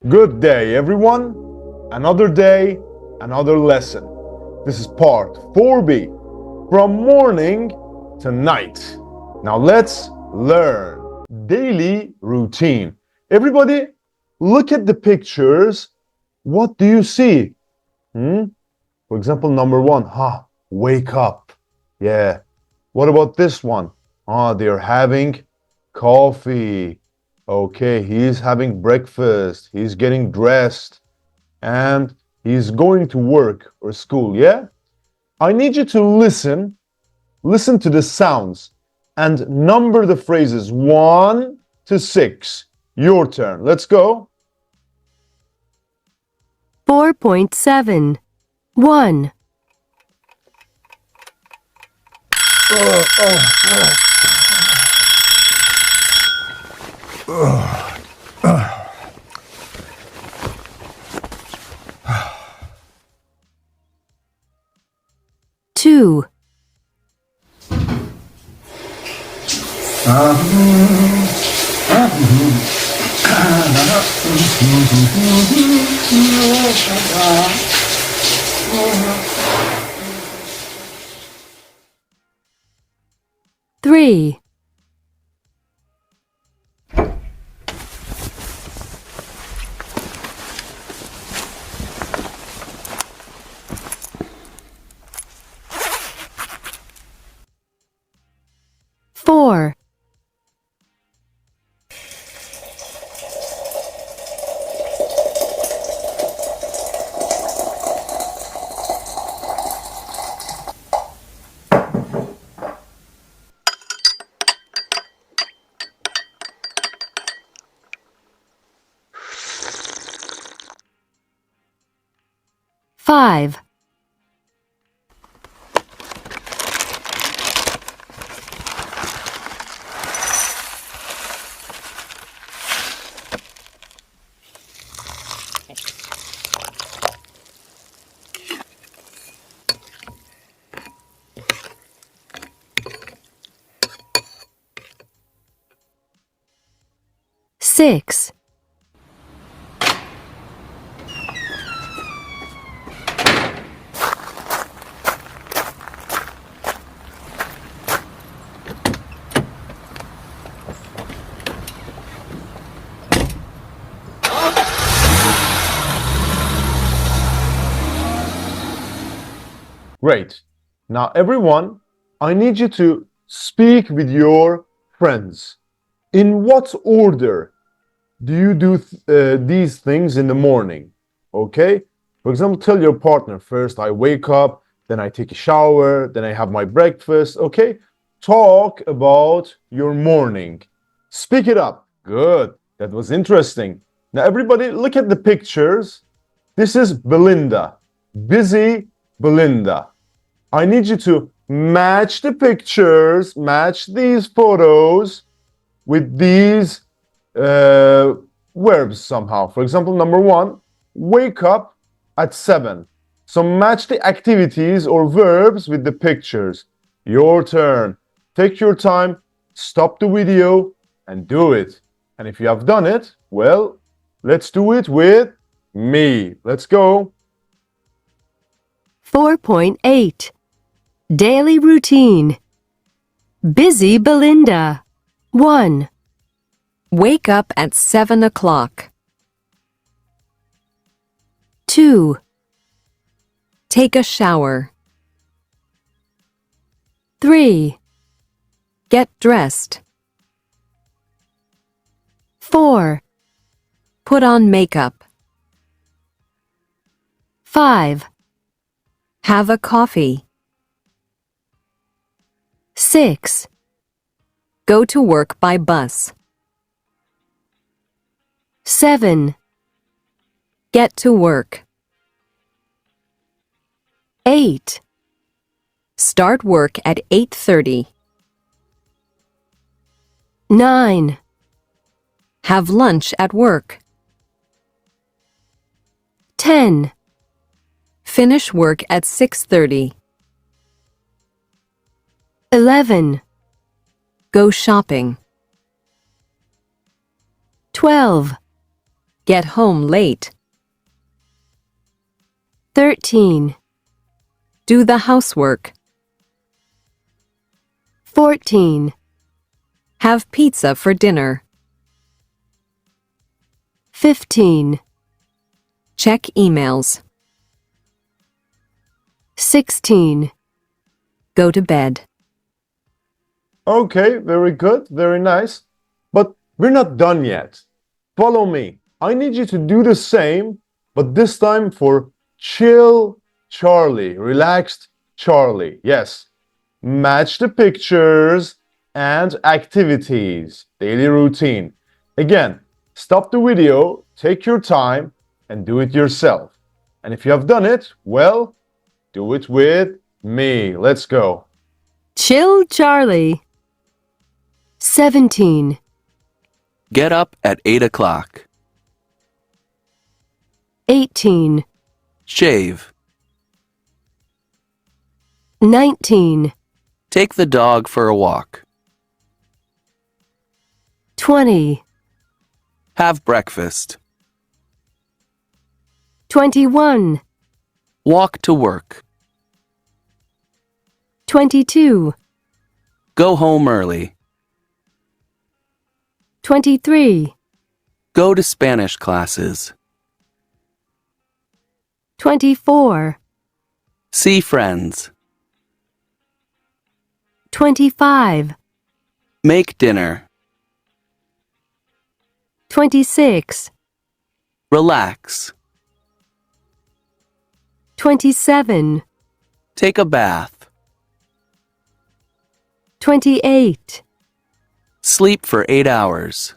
Good day, everyone. Another day, another lesson. This is part 4B, from morning to night. Now let's learn. Daily routine. Everybody, look at the pictures. What do you see? For example, number 1, wake up. Yeah. What about this one? They're having coffee. Okay, he's having breakfast, he's getting dressed, and he's going to work or school, yeah? I need you to listen to the sounds, and number the phrases 1 to 6. Your turn. Let's go. 4.7. 1. Two. 3. 4. 5. 6. Great. Now, everyone, I need you to speak with your friends. In what order do you do these things in the morning? Okay? For example, tell your partner, first I wake up, then I take a shower, then I have my breakfast. Okay? Talk about your morning. Speak it up. Good. That was interesting. Now, everybody, look at the pictures. This is Belinda. Busy Belinda. I need you to match the pictures, match these photos with these verbs somehow. For example, number 1, wake up at 7. So match the activities or verbs with the pictures. Your turn. Take your time, stop the video, and do it. And if you have done it, well, let's do it with me. Let's go. 4.8. Daily routine. Busy Belinda. 1. Wake up at 7 o'clock. 2. Take a shower. 3. Get dressed. 4. Put on makeup. 5. Have a coffee. 6. Go to work by bus. 7. Get to work. 8. Start work at 8:30. 9. Have lunch at work. 10. Finish work at 6:30. 11. Go shopping. 12. Get home late. 13, Do the housework. 14, Have pizza for dinner. 15, Check emails. 16, Go to bed. Okay, very good, very nice. But we're not done yet. Follow me. I need you to do the same, but this time for chill Charlie, relaxed Charlie. Yes. Match the pictures and activities, daily routine. Again, stop the video, take your time, and do it yourself. And if you have done it, well, do it with me. Let's go. chill Charlie. 17, Get up at 8 o'clock. 18, Shave. 19, Take the dog for a walk. 20, Have breakfast. 21, Walk to work. 22, Go home early. 23, Go to Spanish classes. 24, See friends. 25, Make dinner. 26, Relax. 27, Take a bath. 28, Sleep for 8 hours.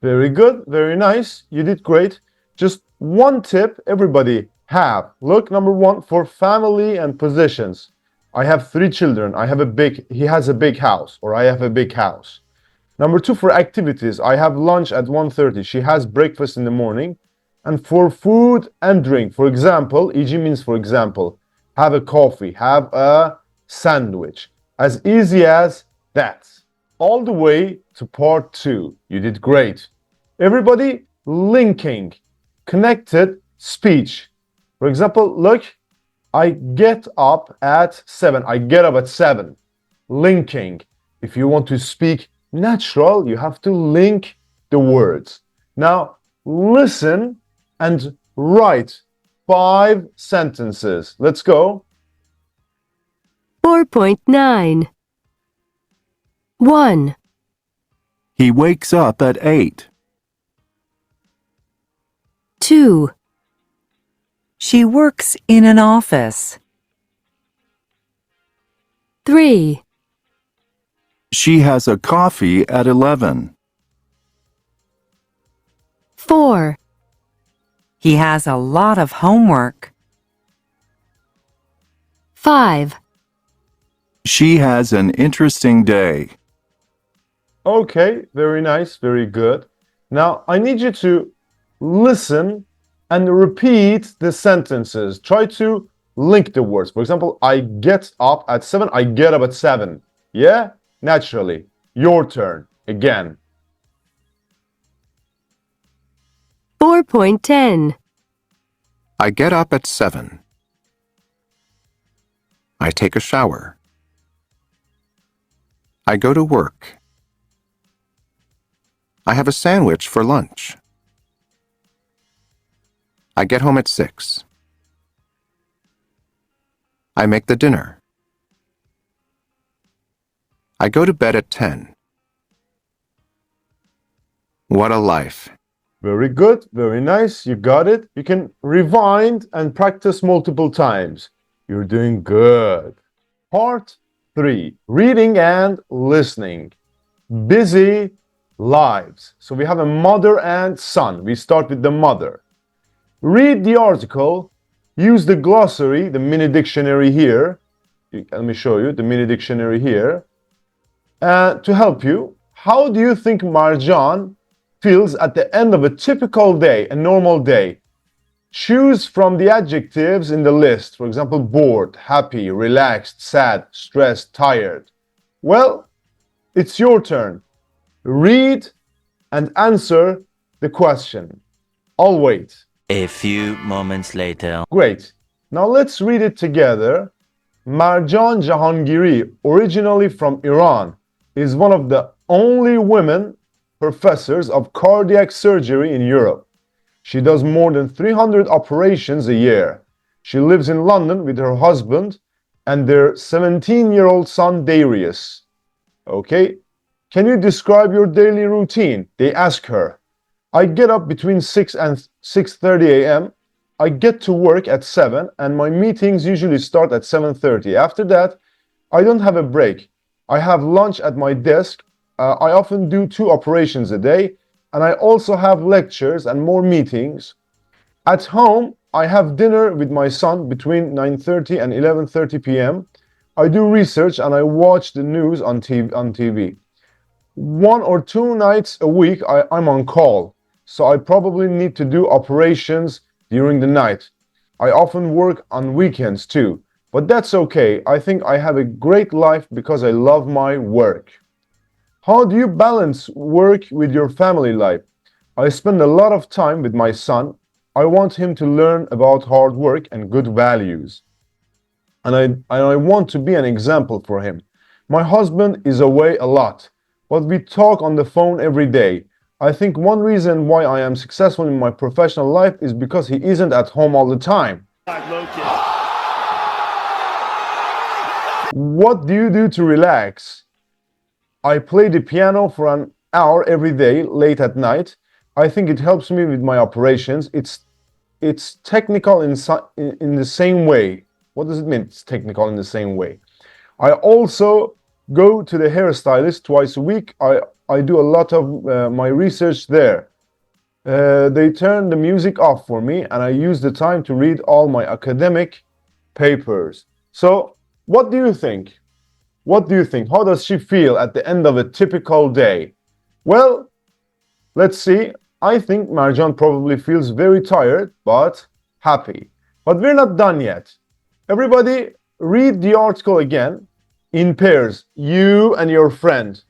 Very good, very nice. You did great. Just one tip everybody have. Look, number one, for family and positions. I have 3 children. He has a big house, or I have a big house. Number 2, for activities. I have lunch at 1:30. She has breakfast in the morning. And for food and drink, for example, e.g. means for example, have a coffee, have a sandwich. As easy as that. All the way to part 2. You did great. Everybody linking, connected speech. For example, look, I get up at 7. I get up at 7. Linking. If you want to speak natural, you have to link the words. Now, listen and write 5 sentences. Let's go. 4.9, 1, He wakes up at 8. 2, She works in an office. 3, She has a coffee at 11. 4, He has a lot of homework. 5, She has an interesting day. Okay, very nice, very good. Now, I need you to listen and repeat the sentences. Try to link the words. For example, I get up at 7. I get up at 7. Yeah? Naturally. Your turn. Again. 4.10, I get up at 7. I take a shower. I go to work. I have a sandwich for lunch. I get home at 6. I make the dinner. I go to bed at 10. What a life. Very good, very nice. You got it. You can rewind and practice multiple times. You're doing good. Part 3, reading and listening. Busy lives. So we have a mother and son. We start with the mother. Read the article. Use the glossary, the mini dictionary here. Let me show you the mini dictionary here. To help you, how do you think Marjan feels at the end of a typical day, a normal day? Choose from the adjectives in the list. For example, bored, happy, relaxed, sad, stressed, tired. Well, it's your turn. Read and answer the question. I'll wait. A few moments later. Great. Now let's read it together. Marjan Jahangiri, originally from Iran, is one of the only women professors of cardiac surgery in Europe. She does more than 300 operations a year. She lives in London with her husband and their 17-year-old son Darius. Okay, can you describe your daily routine? They ask her. I get up between 6 and 6:30 a.m. I get to work at 7 and my meetings usually start at 7:30. After that, I don't have a break. I have lunch at my desk. I often do 2 operations a day, and I also have lectures and more meetings. At home, I have dinner with my son between 9:30 and 11:30 p.m. I do research and I watch the news on TV. 1 or 2 nights a week, I'm on call, so I probably need to do operations during the night. I often work on weekends too, but that's okay. I think I have a great life because I love my work. How do you balance work with your family life? I spend a lot of time with my son. I want him to learn about hard work and good values. And I want to be an example for him. My husband is away a lot, but we talk on the phone every day. I think one reason why I am successful in my professional life is because he isn't at home all the time. What do you do to relax? I play the piano for an hour every day, late at night. I think it helps me with my operations. It's technical in the same way. What does it mean? It's technical in the same way. I also go to the hairstylist twice a week. I do a lot of my research there. They turn the music off for me and I use the time to read all my academic papers. So, what do you think? What do you think? How does she feel at the end of a typical day? Well, let's see. I think Marjan probably feels very tired, but happy. But we're not done yet. Everybody, read the article again in pairs, you and your friend.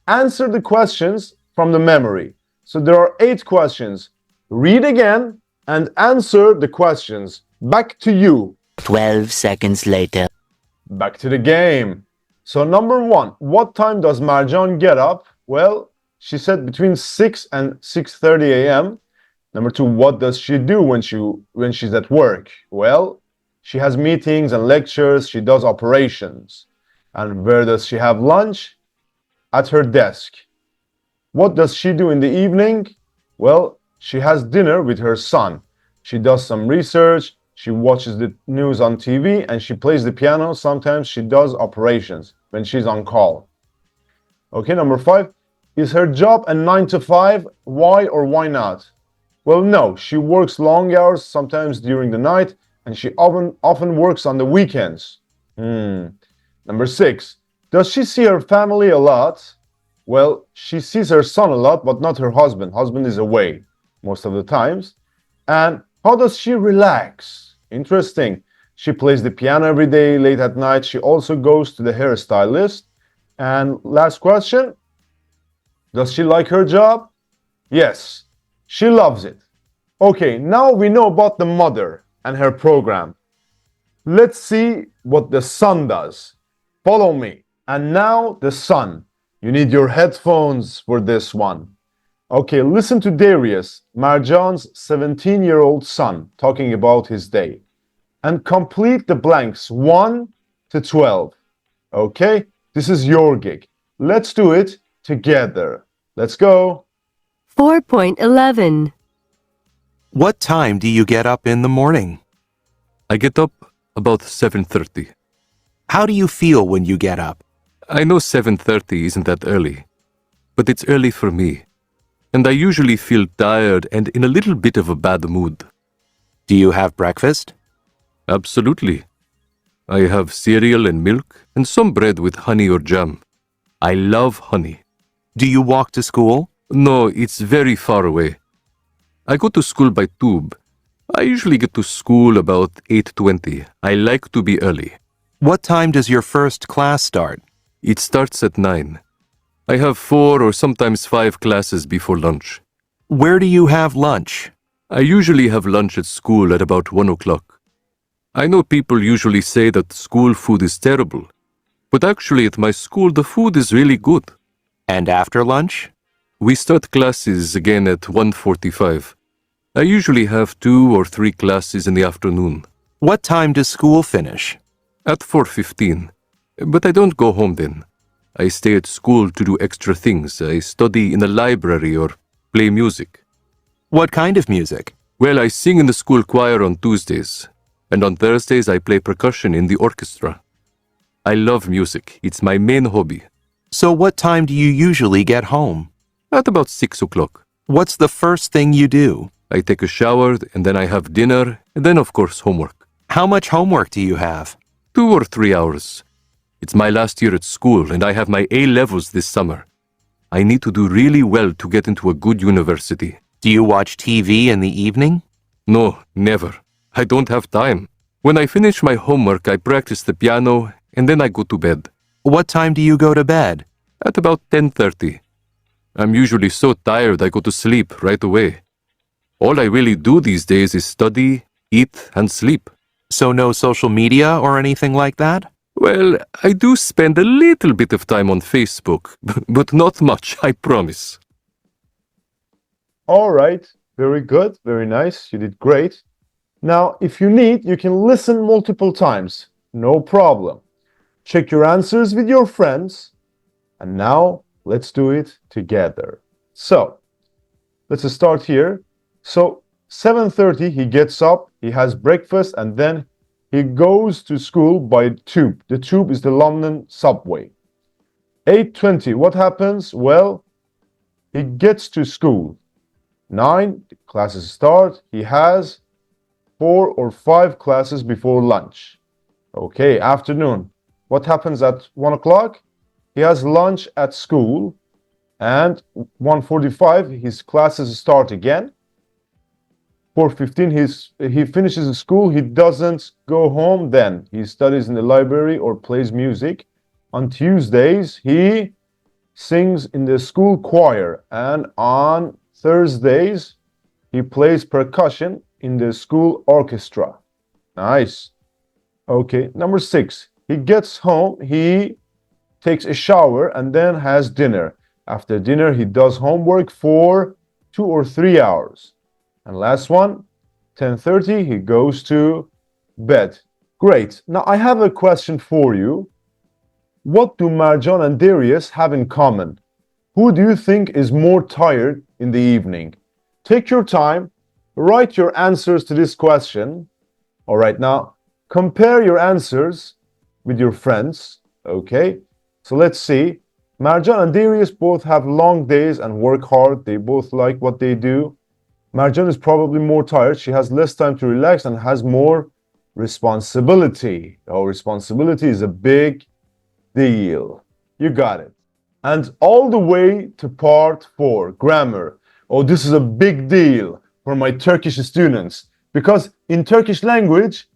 Answer the questions from the memory. So there are 8 questions. Read again and answer the questions. Back to you. 12 seconds later. Back to the game. So number 1, what time does Marjan get up? Well, she said between 6 and 6:30 a.m. Number 2, what does she do when she's at work? Well, she has meetings and lectures, she does operations. And where does she have lunch? At her desk. What does she do in the evening? Well, she has dinner with her son. She does some research, she watches the news on TV, and she plays the piano. Sometimes she does operations when she's on call. Okay, number 5. Is her job a 9 to 5? Why or why not? Well, no, she works long hours, sometimes during the night, and she often works on the weekends. Number 6. Does she see her family a lot? Well, she sees her son a lot, but not her husband. Husband is away most of the times. And how does she relax? Interesting. She plays the piano every day, late at night. She also goes to the hairstylist. And last question. Does she like her job? Yes, she loves it. Okay, now we know about the mother and her program. Let's see what the son does. Follow me. And now the son. You need your headphones for this one. Okay, listen to Darius, Marjan's 17-year-old son, talking about his day. And complete the blanks 1 to 12. Okay, this is your gig. Let's do it together. Let's go. 4.11. What time do you get up in the morning? I get up about 7:30. How do you feel when you get up? I know 7:30 isn't that early, but it's early for me, and I usually feel tired and in a little bit of a bad mood. Do you have breakfast? Absolutely. I have cereal and milk and some bread with honey or jam. I love honey. Do you walk to school? No, it's very far away. I go to school by tube. I usually get to school about 8:20. I like to be early. What time does your first class start? It starts at 9. I have 4 or sometimes 5 classes before lunch. Where do you have lunch? I usually have lunch at school at about 1 o'clock. I know people usually say that school food is terrible, but actually at my school the food is really good. And after lunch? We start classes again at 1:45. I usually have 2 or 3 classes in the afternoon. What time does school finish? At 4:15. But I don't go home then. I stay at school to do extra things. I study in the library or play music. What kind of music? Well, I sing in the school choir on Tuesdays, and on Thursdays I play percussion in the orchestra. I love music. It's my main hobby. So what time do you usually get home? At about 6 o'clock. What's the first thing you do? I take a shower, and then I have dinner, and then of course homework. How much homework do you have? 2 or 3 hours. It's my last year at school, and I have my A levels this summer. I need to do really well to get into a good university. Do you watch TV in the evening? No, never. I don't have time. When I finish my homework, I practice the piano, and then I go to bed. What time do you go to bed? At about 10:30. I'm usually so tired I go to sleep right away. All I really do these days is study, eat, and sleep. So no social media or anything like that? Well, I do spend a little bit of time on Facebook, but not much, I promise. All right, very good, very nice. You did great. Now, if you need, you can listen multiple times. No problem. Check your answers with your friends. And now, let's do it together. So, let's start here. So, 7:30, he gets up, he has breakfast, and then he goes to school by tube. The tube is the London subway. 8:20, what happens? Well, he gets to school. 9, the classes start. He has 4 or 5 classes before lunch. Okay, afternoon. What happens at 1 o'clock? He has lunch at school. And 1:45, his classes start again. 4:15, he finishes school. He doesn't go home then. He studies in the library or plays music. On Tuesdays, he sings in the school choir. And on Thursdays, he plays percussion in the school orchestra. Nice. Okay, number 6. He gets home, he takes a shower and then has dinner. After dinner, he does homework for 2 or 3 hours. And last one, 10:30, he goes to bed. Great. Now, I have a question for you. What do Marjan and Darius have in common? Who do you think is more tired in the evening? Take your time, write your answers to this question. All right, now, compare your answers with your friends. Okay, so let's see. Marjan and Darius both have long days and work hard. They both like what they do. Marjan is probably more tired. She has less time to relax and has more responsibility. Oh, responsibility is a big deal. You got it. And all the way to part 4, grammar. Oh, this is a big deal for my Turkish students because in Turkish language,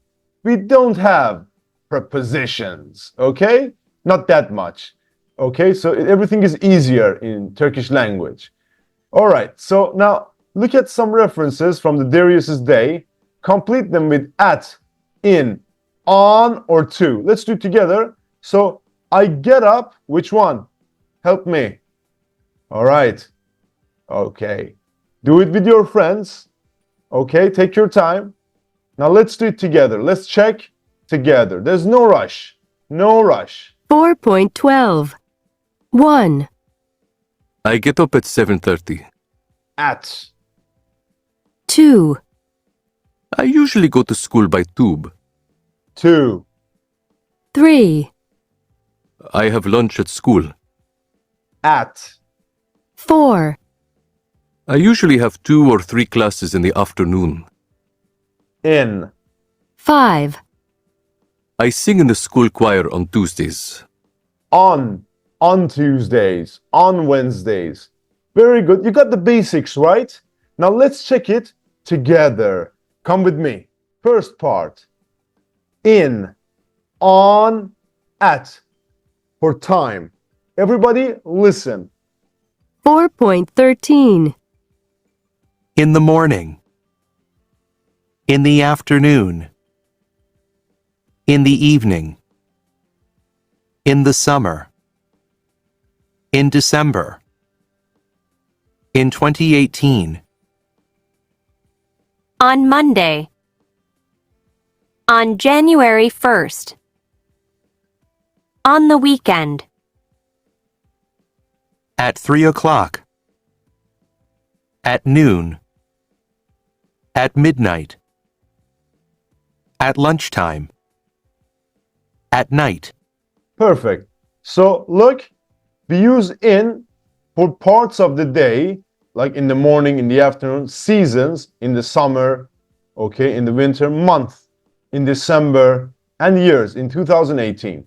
we don't have prepositions, okay? Not that much, okay? So everything is easier in Turkish language. All right, so now look at some references from the Darius's day. Complete them with at, in, on, or to. Let's do it together. So I get up, which one? Help me. All right. Okay. Do it with your friends. Okay, take your time. Now let's do it together. Let's check together. There's no rush. No rush. 4.12. 1, I get up at 7:30. At. 2, I usually go to school by tube. 2. 3, I have lunch at school. At. 4, I usually have 2 or 3 classes in the afternoon. In. 5, I sing in the school choir on Tuesdays. On. On Tuesdays. On Wednesdays. Very good. You got the basics, right? Now let's check it together. Come with me. First part. In. On. At. For time. Everybody listen. 4.13. In the morning. In the afternoon. In the evening. In the summer. In December. In 2018. On Monday. On January 1st. On the weekend. At 3 o'clock. At noon. At midnight. At lunchtime. At night. Perfect. So look, we use in for parts of the day, like in the morning, in the afternoon, seasons, in the summer, okay, in the winter, month, in December, and years, in 2018.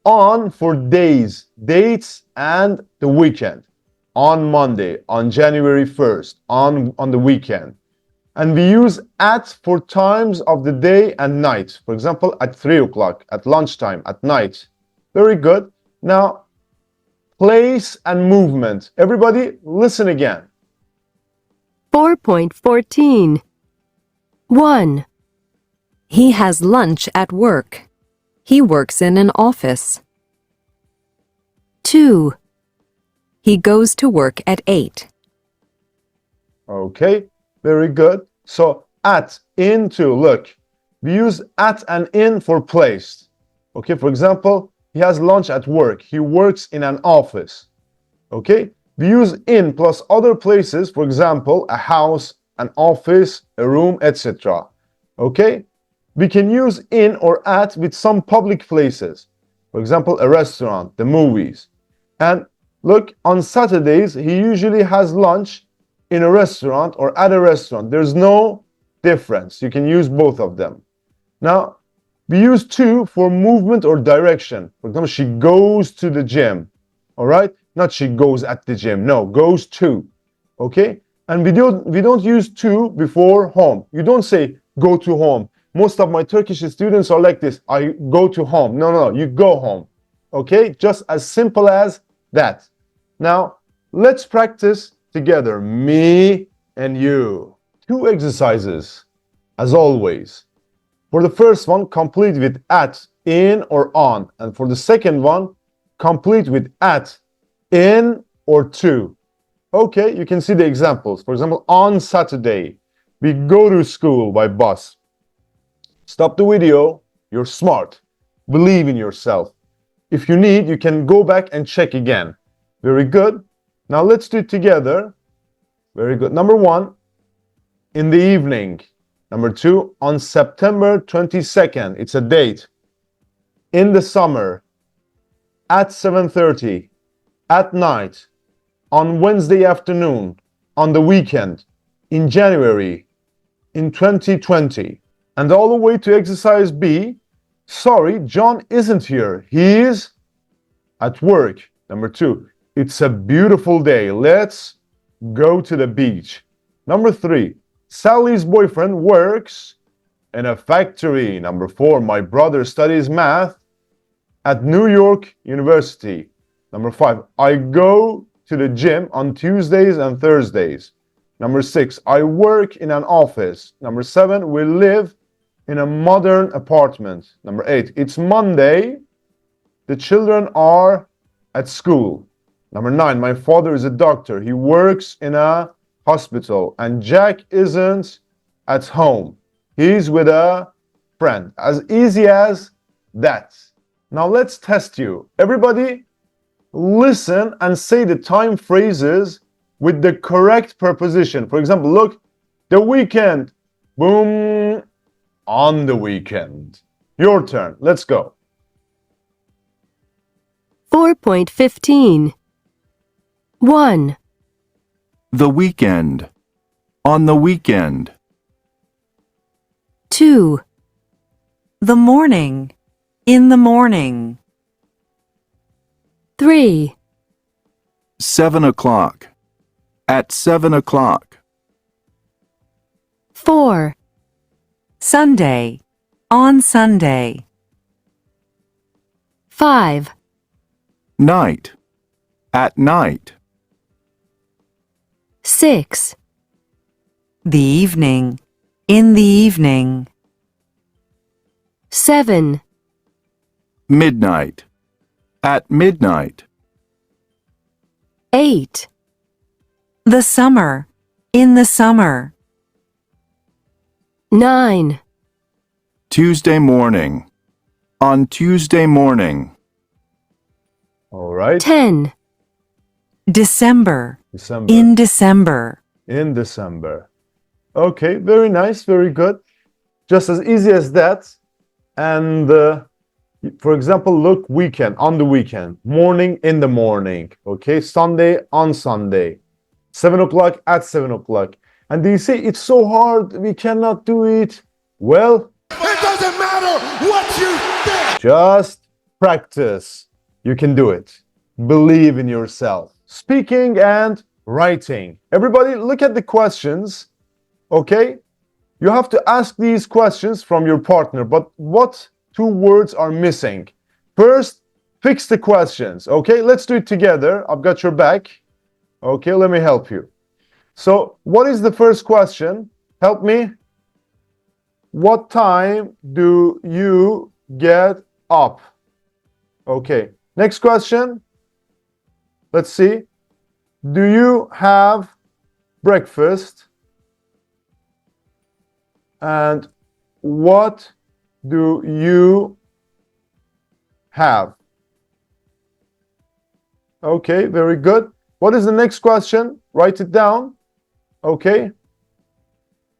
On for days, dates, and the weekend. On Monday, on January 1st, on the weekend. And we use at for times of the day and night. For example, at 3 o'clock, at lunchtime, at night. Very good. Now, place and movement. Everybody, listen again. 4.14. 1, He has lunch at work. He works in an office. 2, He goes to work at 8. Okay, very good. So at, into, look. We use at and in for placed. Okay, for example, he has lunch at work. He works in an office. Okay, we use in plus other places, for example, a house, an office, a room, etc. Okay, we can use in or at with some public places. For example, a restaurant, the movies. And look, on Saturdays, he usually has lunch in a restaurant or at a restaurant. There's no difference. You can use both of them. Now, we use to for movement or direction. For example, she goes to the gym. All right? Not she goes at the gym. No, goes to. Okay? And we don't use to before home. You don't say go to home. Most of my Turkish students are like this. I go to home. No, you go home. Okay? Just as simple as that. Now, let's practice together. Me and you. 2 exercises, as always. For the first one, complete with at, in, or on. And for the second one, complete with at, in, or to. Okay, you can see the examples. For example, on Saturday, we go to school by bus. Stop the video. You're smart. Believe in yourself. If you need, you can go back and check again. Very good. Now let's do it together. Very good. Number 1, in the evening. Number 2, on September 22nd. It's a date. In the summer. At 7:30. At night. On Wednesday afternoon. On the weekend. In January. In 2020. And all the way to exercise B. Sorry, John isn't here. He is at work. Number 2, it's a beautiful day. Let's go to the beach. Number 3, Sally's boyfriend works in a factory. Number 4, my brother studies math at New York University. Number 5, I go to the gym on Tuesdays and Thursdays. Number 6, I work in an office. Number 7, we live in a modern apartment. Number 8, it's Monday. The children are at school. Number 9, my father is a doctor. He works in a hospital. And Jack isn't at home. He's with a friend. As easy as that. Now let's test you. Everybody, listen and say the time phrases with the correct preposition. For example, look, the weekend. Boom. On the weekend. Your turn. Let's go. 4.15. 1, The weekend. On the weekend. 2, The morning. In the morning. 3, 7 o'clock. At 7 o'clock. 4, Sunday. On Sunday. 5, Night. At night. 6, The evening. In the evening. 7, midnight, at midnight, 8, The summer. In the summer. 9, Tuesday morning, on Tuesday morning, All right. 10, December. December. In December. In December. Okay, very nice, very good. Just as easy as that. And for example, look, weekend, on the weekend, morning, in the morning. Okay, Sunday, on Sunday, 7 o'clock, at 7 o'clock. And do you see, it's so hard, we cannot do it. Well, it doesn't matter what you think. Just practice. You can do it. Believe in yourself. Speaking and writing. Everybody, look at the questions. Okay? You have to ask these questions from your partner, but what two words are missing? First, fix the questions. Okay? Let's do it together. I've got your back. Okay, let me help you. So, what is the first question? Help me. What time do you get up? Okay. Next question. Let's see. Do you have breakfast? And what do you have? Okay, very good. What is the next question? Write it down. Okay.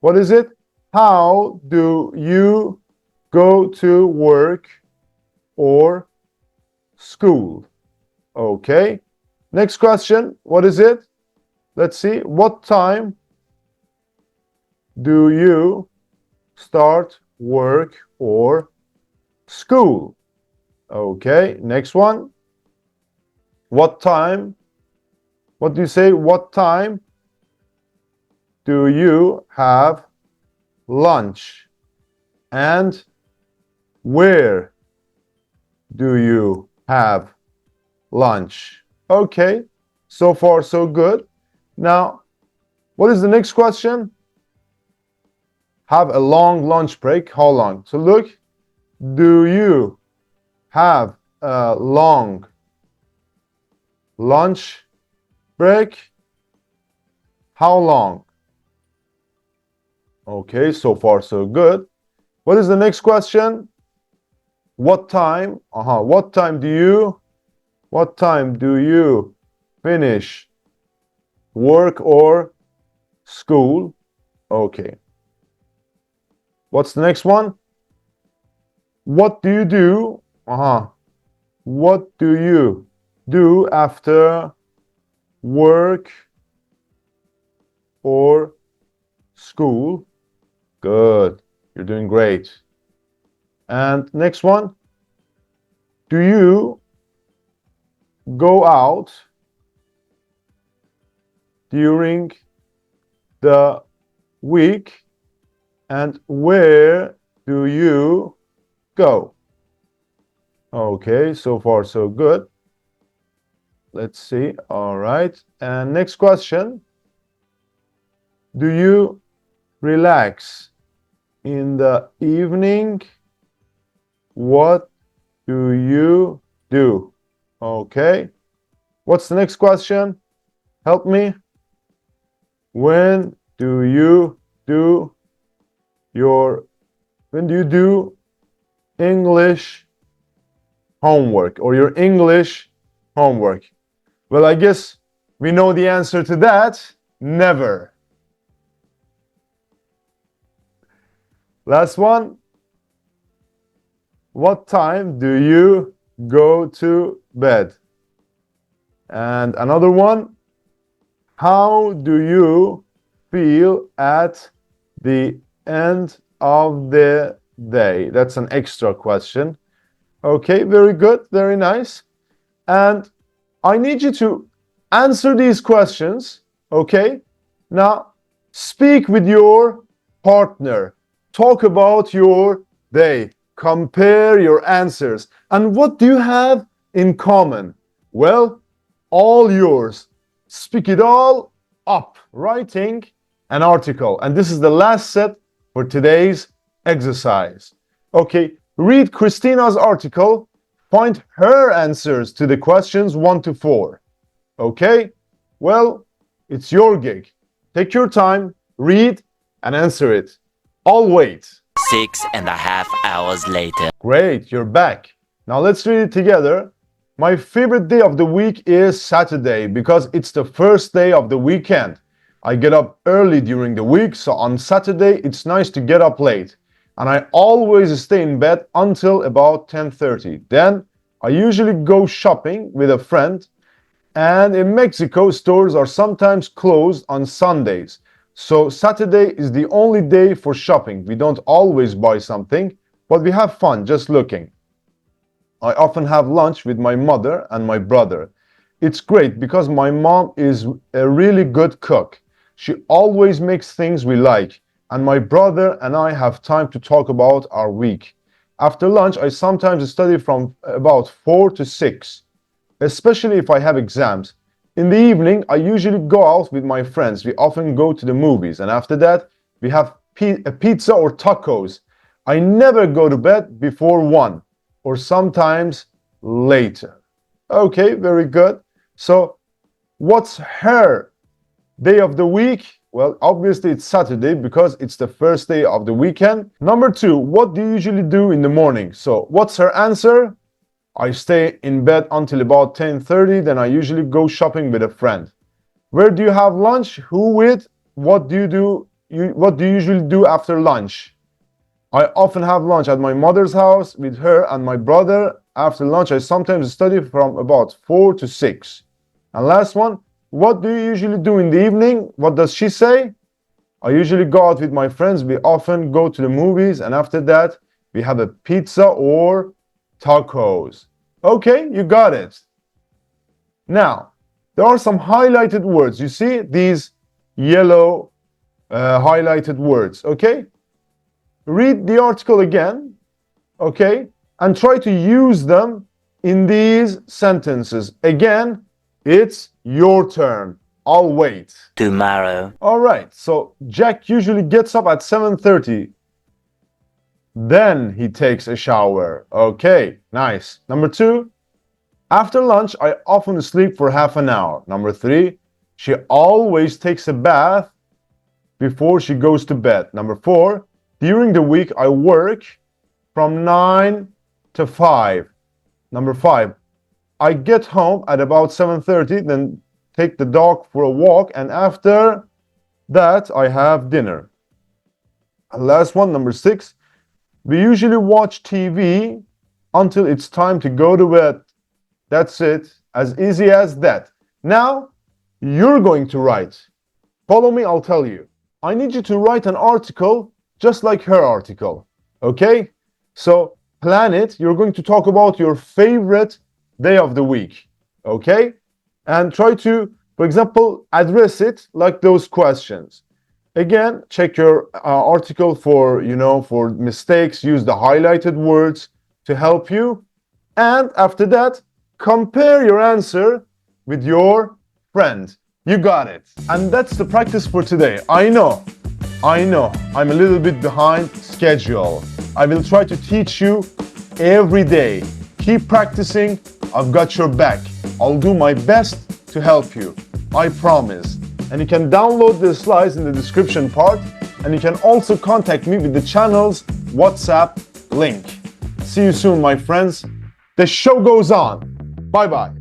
What is it? How do you go to work or school? Okay. Next question. What is it? Let's see. What time do you start work or school? Okay. Next one. What time? What do you say? What time do you have lunch? And where do you have lunch? Okay, so far so good. Now, what is the next question? Have a long lunch break. How long? So look, do you have a long lunch break? How long? Okay, so far so good. What is the next question? What time? What time do you finish work or school? Okay. What's the next one? What do you do? What do you do after work or school? Good. You're doing great. And next one. Do you go out during the week? And where do you go? Okay, so far so good. Let's see. All right. And next question. Do you relax in the evening? What do you do? Okay. What's the next question? Help me. When do you do English homework or your English homework? Well, I guess we know the answer to that. Never. Last one. What time do you go to bed? And another one. How do you feel at the end of the day? That's an extra question. Okay, very good, very nice. And I need you to answer these questions, okay? Now, speak with your partner. Talk about your day. Compare your answers. And what do you have in common? Well, all yours. Speak it all up. Writing an article. And this is the last set for today's exercise. Okay, read Christina's article. Find her answers to the questions 1 to 4. Okay? Well, it's your gig. Take your time, read, and answer it. I'll wait. 6.5 hours later. Great, you're back. Now let's read it together. My favorite day of the week is Saturday because it's the first day of the weekend. I get up early during the week, so on Saturday it's nice to get up late. And I always stay in bed until about 10:30. Then I usually go shopping with a friend. And in Mexico, stores are sometimes closed on Sundays. So Saturday is the only day for shopping. We don't always buy something, but we have fun just looking. I often have lunch with my mother and my brother. It's great because my mom is a really good cook. She always makes things we like, and my brother and I have time to talk about our week. After lunch, I sometimes study from about 4 to 6, especially if I have exams. In the evening, I usually go out with my friends. We often go to the movies, and after that, we have a pizza or tacos. I never go to bed before 1, or sometimes later. Okay, very good. So, what's her day of the week? Well, obviously it's Saturday because it's the first day of the weekend. Number 2, what do you usually do in the morning? So, what's her answer? I stay in bed until about 10:30, then I usually go shopping with a friend. Where do you have lunch? Who with? What do you usually do after lunch? I often have lunch at my mother's house with her and my brother. After lunch, I sometimes study from about 4 to 6. And last one, what do you usually do in the evening? What does she say? I usually go out with my friends. We often go to the movies, and after that, we have a pizza or tacos. Okay, you got it. Now, there are some highlighted words. You see these yellow highlighted words, okay? Read the article again, okay? And try to use them in these sentences. Again, it's your turn. I'll wait. Tomorrow. All right, so Jack usually gets up at 7:30. Then he takes a shower. Okay, nice. Number 2, after lunch, I often sleep for half an hour. Number 3, she always takes a bath before she goes to bed. Number 4, during the week, I work from 9 to 5. Number 5, I get home at about 7:30, then take the dog for a walk, and after that, I have dinner. And last one, number 6, we usually watch TV until it's time to go to bed. That's it. As easy as that. Now, you're going to write. Follow me, I'll tell you. I need you to write an article just like her article. Okay? So, plan it. You're going to talk about your favorite day of the week. Okay? And try to, for example, address it like those questions. Again, check your article for, for mistakes. Use the highlighted words to help you. And after that, compare your answer with your friend. You got it. And that's the practice for today. I know, I'm a little bit behind schedule. I will try to teach you every day. Keep practicing. I've got your back. I'll do my best to help you. I promise. And you can download the slides in the description part, and you can also contact me with the channel's WhatsApp link. See you soon, my friends. The show goes on. Bye-bye.